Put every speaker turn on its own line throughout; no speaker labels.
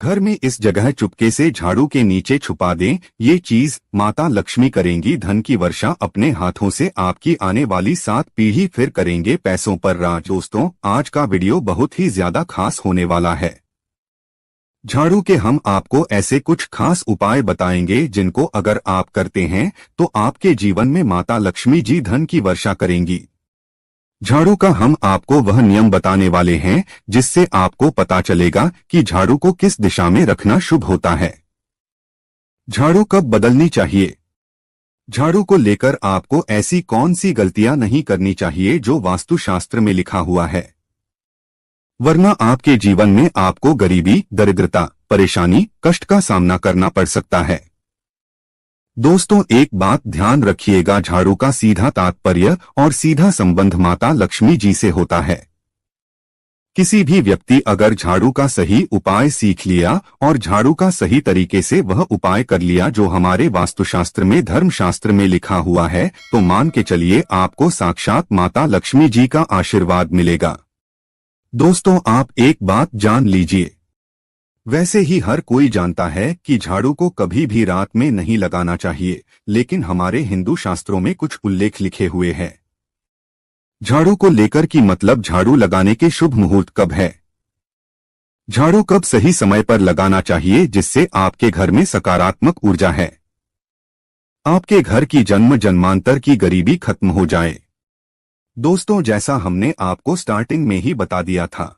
घर में इस जगह चुपके से झाड़ू के नीचे छुपा दें। ये चीज माता लक्ष्मी करेंगी धन की वर्षा अपने हाथों से आपकी आने वाली 7 पीढ़ी फिर करेंगे पैसों पर राज। दोस्तों, आज का वीडियो बहुत ही ज्यादा खास होने वाला है। झाड़ू के हम आपको ऐसे कुछ खास उपाय बताएंगे जिनको अगर आप करते हैं तो आपके जीवन में माता लक्ष्मी जी धन की वर्षा करेंगी। झाड़ू का हम आपको वह नियम बताने वाले हैं जिससे आपको पता चलेगा कि झाड़ू को किस दिशा में रखना शुभ होता है। झाड़ू कब बदलनी चाहिए? झाड़ू को लेकर आपको ऐसी कौन सी गलतियां नहीं करनी चाहिए जो वास्तुशास्त्र में लिखा हुआ है, वरना आपके जीवन में आपको गरीबी, दरिद्रता, परेशानी, कष्ट का सामना करना पड़ सकता है। दोस्तों, एक बात ध्यान रखिएगा, झाड़ू का सीधा तात्पर्य और सीधा संबंध माता लक्ष्मी जी से होता है। किसी भी व्यक्ति अगर झाड़ू का सही उपाय सीख लिया और झाड़ू का सही तरीके से वह उपाय कर लिया जो हमारे वास्तुशास्त्र में, धर्मशास्त्र में लिखा हुआ है, तो मान के चलिए आपको साक्षात माता लक्ष्मी जी का आशीर्वाद मिलेगा। दोस्तों, आप एक बात जान लीजिए, वैसे ही हर कोई जानता है कि झाड़ू को कभी भी रात में नहीं लगाना चाहिए, लेकिन हमारे हिंदू शास्त्रों में कुछ उल्लेख लिखे हुए हैं। झाड़ू को लेकर कि मतलब झाड़ू लगाने के शुभ मुहूर्त कब है, झाड़ू कब सही समय पर लगाना चाहिए जिससे आपके घर में सकारात्मक ऊर्जा है, आपके घर की जन्म जन्मांतर की गरीबी खत्म हो जाए। दोस्तों, जैसा हमने आपको स्टार्टिंग में ही बता दिया था,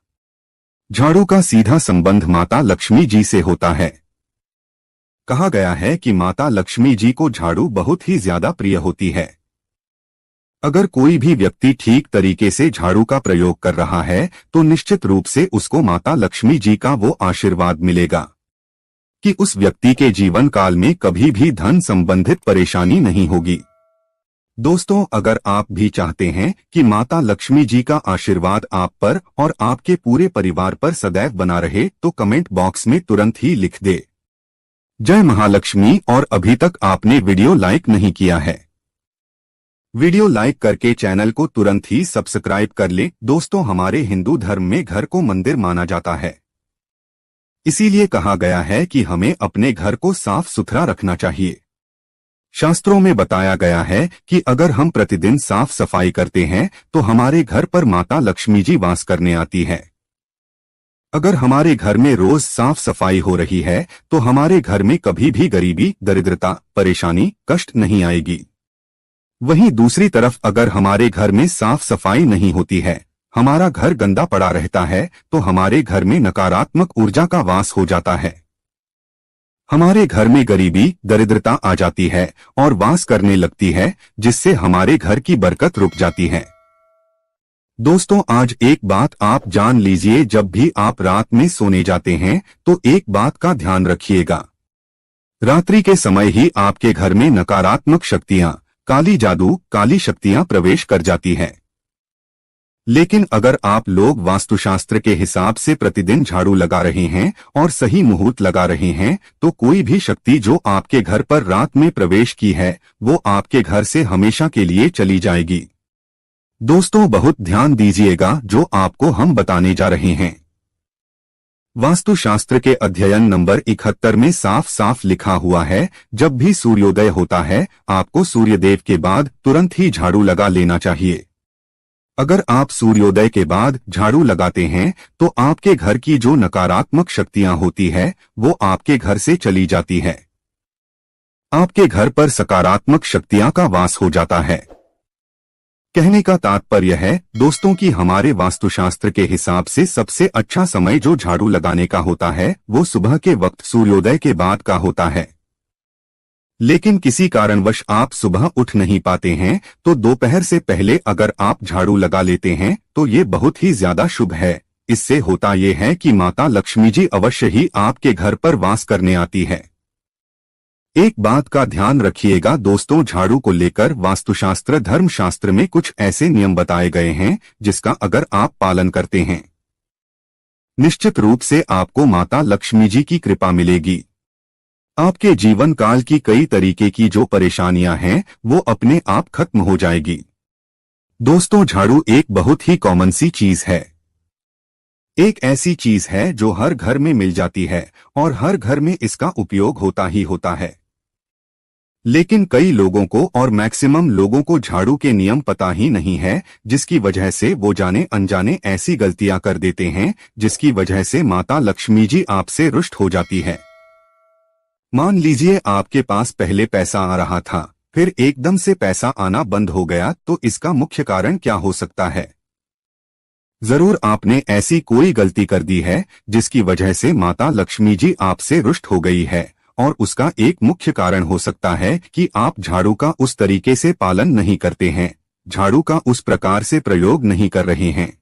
झाड़ू का सीधा संबंध माता लक्ष्मी जी से होता है। कहा गया है कि माता लक्ष्मी जी को झाड़ू बहुत ही ज्यादा प्रिय होती है। अगर कोई भी व्यक्ति ठीक तरीके से झाड़ू का प्रयोग कर रहा है तो निश्चित रूप से उसको माता लक्ष्मी जी का वो आशीर्वाद मिलेगा कि उस व्यक्ति के जीवन काल में कभी भी धन संबंधित परेशानी नहीं होगी। दोस्तों, अगर आप भी चाहते हैं कि माता लक्ष्मी जी का आशीर्वाद आप पर और आपके पूरे परिवार पर सदैव बना रहे तो कमेंट बॉक्स में तुरंत ही लिख दे जय महालक्ष्मी। और अभी तक आपने वीडियो लाइक नहीं किया है, वीडियो लाइक करके चैनल को तुरंत ही सब्सक्राइब कर ले। दोस्तों, हमारे हिंदू धर्म में घर को मंदिर माना जाता है, इसीलिए कहा गया है कि हमें अपने घर को साफ सुथरा रखना चाहिए। शास्त्रों में बताया गया है कि अगर हम प्रतिदिन साफ सफाई करते हैं तो हमारे घर पर माता लक्ष्मी जी वास करने आती है। अगर हमारे घर में रोज साफ सफाई हो रही है तो हमारे घर में कभी भी गरीबी, दरिद्रता, परेशानी, कष्ट नहीं आएगी। वहीं दूसरी तरफ अगर हमारे घर में साफ सफाई नहीं होती है, हमारा घर गंदा पड़ा रहता है, तो हमारे घर में नकारात्मक ऊर्जा का वास हो जाता है। हमारे घर में गरीबी, दरिद्रता आ जाती है और वास करने लगती है, जिससे हमारे घर की बरकत रुक जाती है। दोस्तों, आज एक बात आप जान लीजिए, जब भी आप रात में सोने जाते हैं तो एक बात का ध्यान रखिएगा, रात्रि के समय ही आपके घर में नकारात्मक शक्तियां, काली जादू, काली शक्तियां प्रवेश कर जाती है। लेकिन अगर आप लोग वास्तुशास्त्र के हिसाब से प्रतिदिन झाड़ू लगा रहे हैं और सही मुहूर्त लगा रहे हैं तो कोई भी शक्ति जो आपके घर पर रात में प्रवेश की है वो आपके घर से हमेशा के लिए चली जाएगी। दोस्तों, बहुत ध्यान दीजिएगा जो आपको हम बताने जा रहे हैं। वास्तुशास्त्र के अध्ययन नंबर 71 में साफ साफ लिखा हुआ है, जब भी सूर्योदय होता है आपको सूर्यदेव के बाद तुरंत ही झाड़ू लगा लेना चाहिए। अगर आप सूर्योदय के बाद झाड़ू लगाते हैं तो आपके घर की जो नकारात्मक शक्तियां होती है वो आपके घर से चली जाती है, आपके घर पर सकारात्मक शक्तियां का वास हो जाता है। कहने का तात्पर्य है दोस्तों कि हमारे वास्तुशास्त्र के हिसाब से सबसे अच्छा समय जो झाड़ू लगाने का होता है वो सुबह के वक्त सूर्योदय के बाद का होता है। लेकिन किसी कारणवश आप सुबह उठ नहीं पाते हैं तो दोपहर से पहले अगर आप झाड़ू लगा लेते हैं तो ये बहुत ही ज्यादा शुभ है। इससे होता ये है कि माता लक्ष्मी जी अवश्य ही आपके घर पर वास करने आती है। एक बात का ध्यान रखिएगा दोस्तों, झाड़ू को लेकर वास्तुशास्त्र, धर्मशास्त्र में कुछ ऐसे नियम बताए गए हैं जिसका अगर आप पालन करते हैं निश्चित रूप से आपको माता लक्ष्मी जी की कृपा मिलेगी। आपके जीवन काल की कई तरीके की जो परेशानियां हैं वो अपने आप खत्म हो जाएगी। दोस्तों, झाड़ू एक बहुत ही कॉमन सी चीज है। एक ऐसी चीज है जो हर घर में मिल जाती है और हर घर में इसका उपयोग होता ही होता है। लेकिन कई लोगों को और मैक्सिमम लोगों को झाड़ू के नियम पता ही नहीं है, जिसकी वजह से वो जाने अनजाने ऐसी गलतियां कर देते हैं जिसकी वजह से माता लक्ष्मी जी आपसे रुष्ट हो जाती है। मान लीजिए आपके पास पहले पैसा आ रहा था, फिर एकदम से पैसा आना बंद हो गया, तो इसका मुख्य कारण क्या हो सकता है? जरूर आपने ऐसी कोई गलती कर दी है जिसकी वजह से माता लक्ष्मी जी आपसे रुष्ट हो गई है, और उसका एक मुख्य कारण हो सकता है कि आप झाड़ू का उस तरीके से पालन नहीं करते हैं, झाड़ू का उस प्रकार से प्रयोग नहीं कर रहे हैं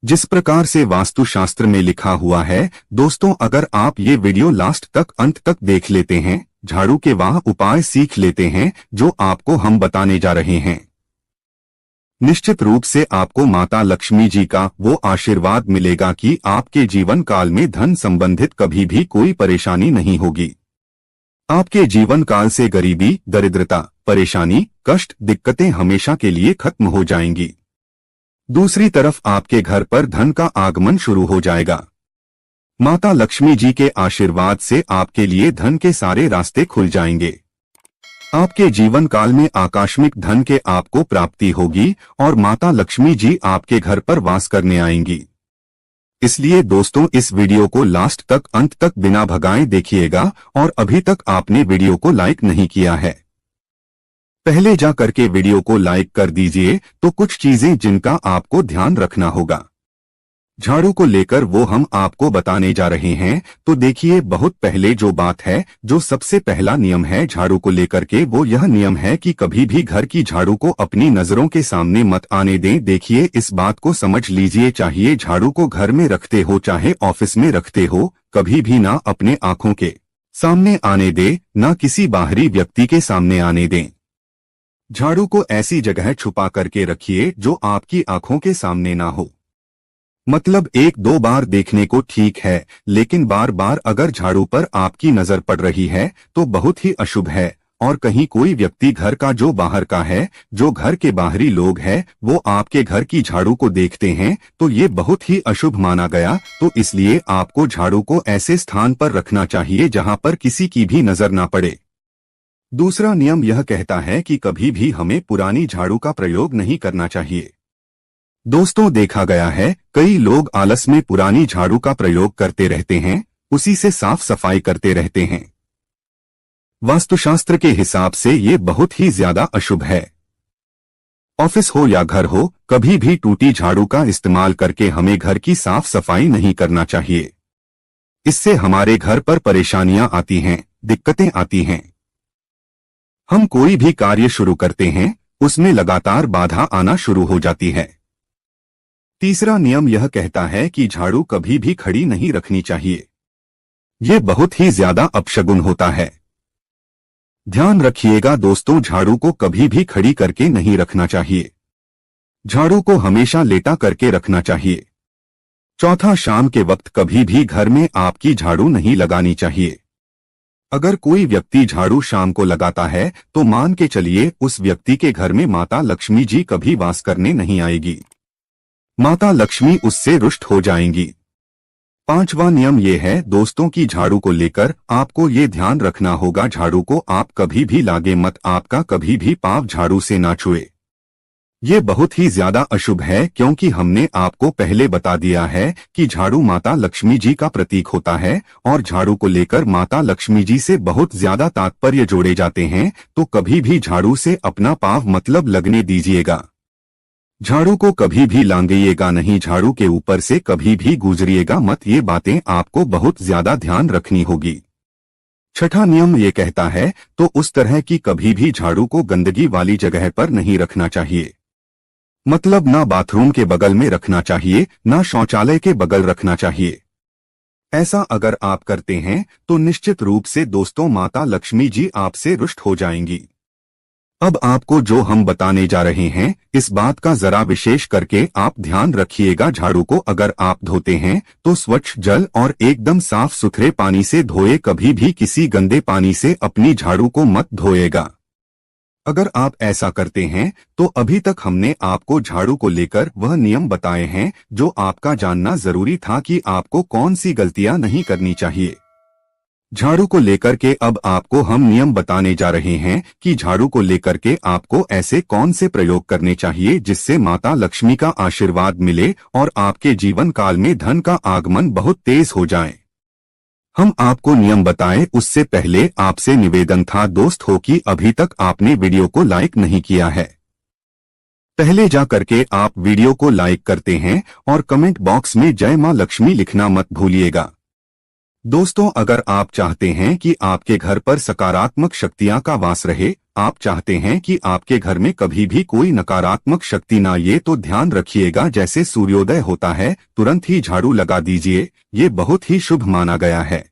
जिस प्रकार से वास्तुशास्त्र में लिखा हुआ है। दोस्तों, अगर आप ये वीडियो लास्ट तक अंत तक देख लेते हैं, झाड़ू के वह उपाय सीख लेते हैं जो आपको हम बताने जा रहे हैं, निश्चित रूप से आपको माता लक्ष्मी जी का वो आशीर्वाद मिलेगा कि आपके जीवन काल में धन संबंधित कभी भी कोई परेशानी नहीं होगी। आपके जीवन काल से गरीबी, दरिद्रता, परेशानी, कष्ट, दिक्कतें हमेशा के लिए खत्म हो जाएंगी। दूसरी तरफ आपके घर पर धन का आगमन शुरू हो जाएगा। माता लक्ष्मी जी के आशीर्वाद से आपके लिए धन के सारे रास्ते खुल जाएंगे। आपके जीवन काल में आकस्मिक धन के आपको प्राप्ति होगी और माता लक्ष्मी जी आपके घर पर वास करने आएंगी। इसलिए दोस्तों, इस वीडियो को लास्ट तक अंत तक बिना भगाए देखिएगा, और अभी तक आपने वीडियो को लाइक नहीं किया है, पहले जा करके वीडियो को लाइक कर दीजिए। तो कुछ चीजें जिनका आपको ध्यान रखना होगा झाड़ू को लेकर वो हम आपको बताने जा रहे हैं। तो देखिए, बहुत पहले जो बात है, जो सबसे पहला नियम है झाड़ू को लेकर के, वो यह नियम है कि कभी भी घर की झाड़ू को अपनी नजरों के सामने मत आने दें। देखिए, इस बात को समझ लीजिए, चाहिए झाड़ू को घर में रखते हो चाहे ऑफिस में रखते हो, कभी भी ना अपने आंखों के सामने आने दे, ना किसी बाहरी व्यक्ति के सामने आने दें। झाड़ू को ऐसी जगह छुपा करके रखिए जो आपकी आंखों के सामने ना हो। मतलब एक दो बार देखने को ठीक है, लेकिन बार बार अगर झाड़ू पर आपकी नजर पड़ रही है तो बहुत ही अशुभ है। और कहीं कोई व्यक्ति घर का जो बाहर का है, जो घर के बाहरी लोग हैं, वो आपके घर की झाड़ू को देखते हैं तो ये बहुत ही अशुभ माना गया। तो इसलिए आपको झाड़ू को ऐसे स्थान पर रखना चाहिए जहां पर किसी की भी नजर ना पड़े। दूसरा नियम यह कहता है कि कभी भी हमें पुरानी झाड़ू का प्रयोग नहीं करना चाहिए। दोस्तों, देखा गया है कई लोग आलस में पुरानी झाड़ू का प्रयोग करते रहते हैं, उसी से साफ सफाई करते रहते हैं। वास्तुशास्त्र के हिसाब से ये बहुत ही ज्यादा अशुभ है। ऑफिस हो या घर हो, कभी भी टूटी झाड़ू का इस्तेमाल करके हमें घर की साफ सफाई नहीं करना चाहिए। इससे हमारे घर पर परेशानियां आती हैं, दिक्कतें आती हैं। हम कोई भी कार्य शुरू करते हैं, उसमें लगातार बाधा आना शुरू हो जाती है। तीसरा नियम यह कहता है कि झाड़ू कभी भी खड़ी नहीं रखनी चाहिए। ये बहुत ही ज्यादा अपशगुन होता है। ध्यान रखिएगा दोस्तों, झाड़ू को कभी भी खड़ी करके नहीं रखना चाहिए। झाड़ू को हमेशा लेटा करके रखना चाहिए। चौथा, शाम के वक्त कभी भी घर में आपकी झाड़ू नहीं लगानी चाहिए। अगर कोई व्यक्ति झाड़ू शाम को लगाता है तो मान के चलिए उस व्यक्ति के घर में माता लक्ष्मी जी कभी वास करने नहीं आएगी। माता लक्ष्मी उससे रुष्ट हो जाएंगी। पांचवा नियम ये है दोस्तों कि झाड़ू को लेकर आपको ये ध्यान रखना होगा, झाड़ू को आप कभी भी लागे मत, आपका कभी भी पांव झाड़ू से ना छुए। ये बहुत ही ज्यादा अशुभ है, क्योंकि हमने आपको पहले बता दिया है कि झाड़ू माता लक्ष्मी जी का प्रतीक होता है और झाड़ू को लेकर माता लक्ष्मी जी से बहुत ज्यादा तात्पर्य जोड़े जाते हैं। तो कभी भी झाड़ू से अपना पांव मतलब लगने दीजिएगा। झाड़ू को कभी भी लांघिएगा नहीं, झाड़ू के ऊपर से कभी भी गुजरिएगा मत। ये बातें आपको बहुत ज्यादा ध्यान रखनी होगी। छठा नियम ये कहता है तो उस तरह की कभी भी झाड़ू को गंदगी वाली जगह पर नहीं रखना चाहिए। मतलब ना बाथरूम के बगल में रखना चाहिए, ना शौचालय के बगल रखना चाहिए। ऐसा अगर आप करते हैं तो निश्चित रूप से दोस्तों माता लक्ष्मी जी आपसे रुष्ट हो जाएंगी। अब आपको जो हम बताने जा रहे हैं, इस बात का जरा विशेष करके आप ध्यान रखिएगा। झाड़ू को अगर आप धोते हैं तो स्वच्छ जल और एकदम साफ सुथरे पानी से धोए, कभी भी किसी गंदे पानी से अपनी झाड़ू को मत धोएगा। अगर आप ऐसा करते हैं तो अभी तक हमने आपको झाड़ू को लेकर वह नियम बताए हैं जो आपका जानना जरूरी था कि आपको कौन सी गलतियां नहीं करनी चाहिए। झाड़ू को लेकर के अब आपको हम नियम बताने जा रहे हैं कि झाड़ू को लेकर के आपको ऐसे कौन से प्रयोग करने चाहिए जिससे माता लक्ष्मी का आशीर्वाद मिले और आपके जीवन काल में धन का आगमन बहुत तेज हो जाए। हम आपको नियम बताएं उससे पहले आपसे निवेदन था दोस्त हो कि अभी तक आपने वीडियो को लाइक नहीं किया है, पहले जा करके आप वीडियो को लाइक करते हैं और कमेंट बॉक्स में जय मां लक्ष्मी लिखना मत भूलिएगा। दोस्तों, अगर आप चाहते हैं कि आपके घर पर सकारात्मक शक्तियां का वास रहे, आप चाहते हैं कि आपके घर में कभी भी कोई नकारात्मक शक्ति ना आए, तो ध्यान रखिएगा जैसे सूर्योदय होता है तुरंत ही झाड़ू लगा दीजिए, ये बहुत ही शुभ माना गया है।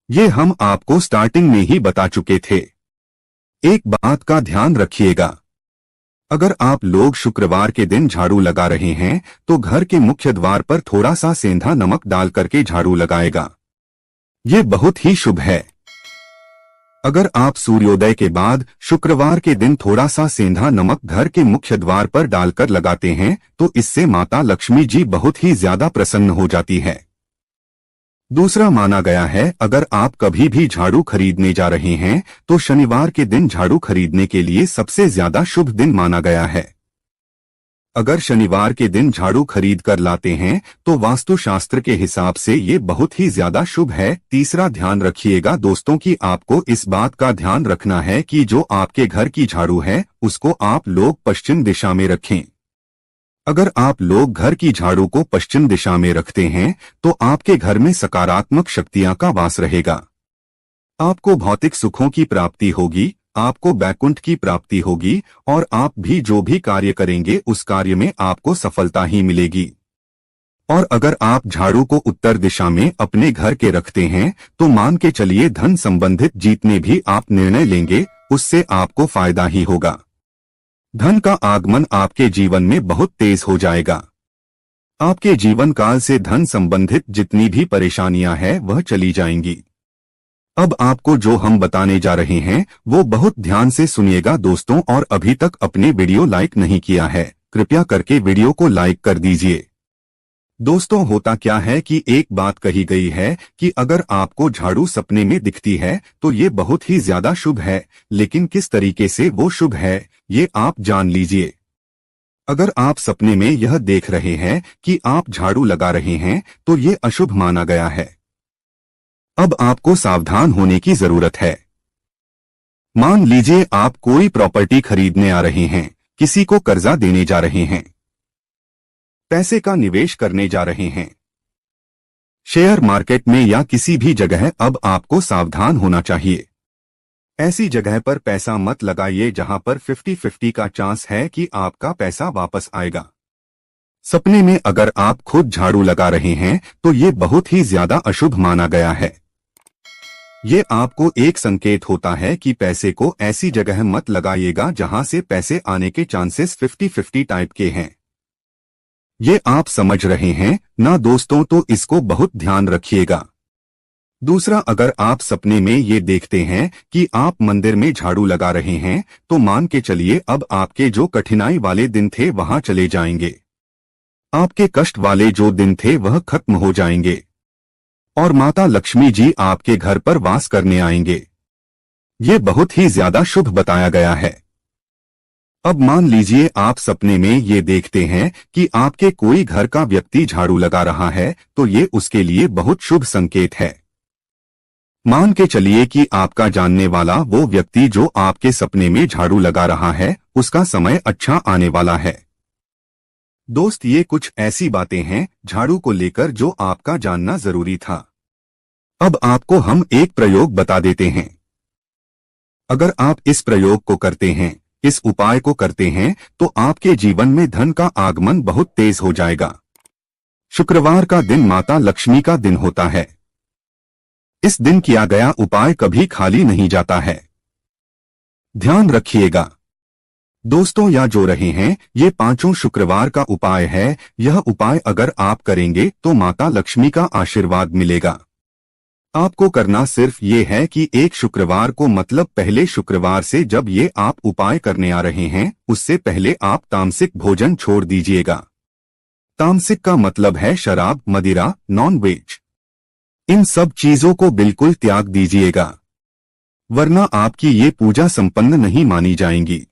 ये हम आपको स्टार्टिंग में ही बता चुके थे। एक बात का ध्यान रखिएगा, अगर आप लोग शुक्रवार के दिन झाड़ू लगा रहे हैं तो घर के मुख्य द्वार पर थोड़ा सा सेंधा नमक डाल करके झाड़ू लगाएगा, ये बहुत ही शुभ है। अगर आप सूर्योदय के बाद शुक्रवार के दिन थोड़ा सा सेंधा नमक घर के मुख्य द्वार पर डालकर लगाते हैं तो इससे माता लक्ष्मी जी बहुत ही ज्यादा प्रसन्न हो जाती है। दूसरा माना गया है, अगर आप कभी भी झाड़ू खरीदने जा रहे हैं तो शनिवार के दिन झाड़ू खरीदने के लिए सबसे ज्यादा शुभ दिन माना गया है। अगर शनिवार के दिन झाड़ू खरीद कर लाते हैं तो वास्तुशास्त्र के हिसाब से ये बहुत ही ज्यादा शुभ है। तीसरा ध्यान रखिएगा दोस्तों कि आपको इस बात का ध्यान रखना है कि जो आपके घर की झाड़ू है उसको आप लोग पश्चिम दिशा में रखें। अगर आप लोग घर की झाड़ू को पश्चिम दिशा में रखते हैं तो आपके घर में सकारात्मक शक्तियां का वास रहेगा, आपको भौतिक सुखों की प्राप्ति होगी, आपको बैकुंठ की प्राप्ति होगी और आप भी जो भी कार्य करेंगे उस कार्य में आपको सफलता ही मिलेगी। और अगर आप झाड़ू को उत्तर दिशा में अपने घर के रखते हैं तो मान के चलिए धन संबंधित जितने भी आप निर्णय लेंगे उससे आपको फायदा ही होगा, धन का आगमन आपके जीवन में बहुत तेज हो जाएगा। आपके जीवन काल से धन संबंधित जितनी भी परेशानियां हैं वह चली जाएंगी। अब आपको जो हम बताने जा रहे हैं वो बहुत ध्यान से सुनिएगा दोस्तों, और अभी तक अपने वीडियो लाइक नहीं किया है कृपया करके वीडियो को लाइक कर दीजिए। दोस्तों, होता क्या है कि एक बात कही गई है कि अगर आपको झाड़ू सपने में दिखती है तो ये बहुत ही ज्यादा शुभ है, लेकिन किस तरीके से वो शुभ है ये आप जान लीजिए। अगर आप सपने में यह देख रहे हैं कि आप झाड़ू लगा रहे हैं तो ये अशुभ माना गया है। अब आपको सावधान होने की जरूरत है। मान लीजिए आप कोई प्रॉपर्टी खरीदने आ रहे हैं, किसी को कर्जा देने जा रहे हैं, पैसे का निवेश करने जा रहे हैं, शेयर मार्केट में या किसी भी जगह, अब आपको सावधान होना चाहिए। ऐसी जगह पर पैसा मत लगाइए जहां पर 50-50 का चांस है कि आपका पैसा वापस आएगा। सपने में अगर आप खुद झाड़ू लगा रहे हैं तो ये बहुत ही ज्यादा अशुभ माना गया है। ये आपको एक संकेत होता है कि पैसे को ऐसी जगह मत लगाइएगा जहां से पैसे आने के चांसेस 50-50 टाइप के हैं। ये आप समझ रहे हैं ना दोस्तों, तो इसको बहुत ध्यान रखिएगा। दूसरा, अगर आप सपने में ये देखते हैं कि आप मंदिर में झाड़ू लगा रहे हैं तो मान के चलिए अब आपके जो कठिनाई वाले दिन थे वहां चले जाएंगे, आपके कष्ट वाले जो दिन थे वह खत्म हो जाएंगे और माता लक्ष्मी जी आपके घर पर वास करने आएंगे। ये बहुत ही ज्यादा शुभ बताया गया है। अब मान लीजिए आप सपने में ये देखते हैं कि आपके कोई घर का व्यक्ति झाड़ू लगा रहा है तो ये उसके लिए बहुत शुभ संकेत है। मान के चलिए कि आपका जानने वाला वो व्यक्ति जो आपके सपने में झाड़ू लगा रहा है उसका समय अच्छा आने वाला है। दोस्त, ये कुछ ऐसी बातें हैं झाड़ू को लेकर जो आपका जानना जरूरी था। अब आपको हम एक प्रयोग बता देते हैं। अगर आप इस प्रयोग को करते हैं, इस उपाय को करते हैं तो आपके जीवन में धन का आगमन बहुत तेज हो जाएगा। शुक्रवार का दिन माता लक्ष्मी का दिन होता है। इस दिन किया गया उपाय कभी खाली नहीं जाता है, ध्यान रखिएगा। दोस्तों, या जो रहे हैं ये पांचों शुक्रवार का उपाय है। यह उपाय अगर आप करेंगे तो माता लक्ष्मी का आशीर्वाद मिलेगा। आपको करना सिर्फ ये है कि एक शुक्रवार को मतलब पहले शुक्रवार से जब ये आप उपाय करने आ रहे हैं उससे पहले आप तामसिक भोजन छोड़ दीजिएगा। तामसिक का मतलब है शराब, मदिरा, नॉन वेज। इन सब चीजों को बिल्कुल त्याग दीजिएगा, वरना आपकी ये पूजा संपन्न नहीं मानी जाएंगी।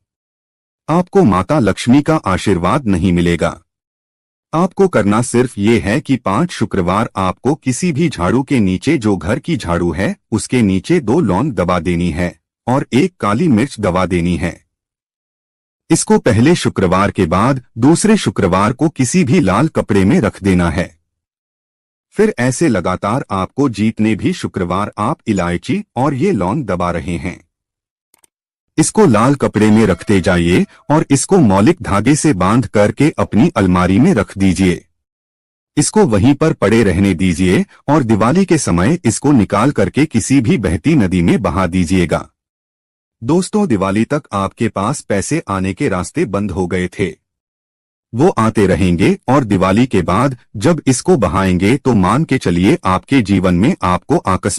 आपको माता लक्ष्मी का आशीर्वाद नहीं मिलेगा। आपको करना सिर्फ ये है कि 5 शुक्रवार आपको किसी भी झाड़ू के नीचे, जो घर की झाड़ू है उसके नीचे 2 लौंग दबा देनी है और 1 काली मिर्च दबा देनी है। इसको पहले शुक्रवार के बाद दूसरे शुक्रवार को किसी भी लाल कपड़े में रख देना है। फिर ऐसे लगातार आपको जितने भी शुक्रवार आप इलायची और ये लौंग दबा रहे हैं, इसको लाल कपड़े में रखते जाइए और इसको मौलिक धागे से बांध करके अपनी अलमारी में रख दीजिए। इसको वहीं पर पड़े रहने दीजिए और दिवाली के समय इसको निकाल करके किसी भी बहती नदी में बहा दीजिएगा। दोस्तों, दिवाली तक आपके पास पैसे आने के रास्ते बंद हो गए थे, वो आते रहेंगे और दिवाली के बाद जब इसको बहाएंगे तो मान के चलिए आपके जीवन में आपको आकस्मिक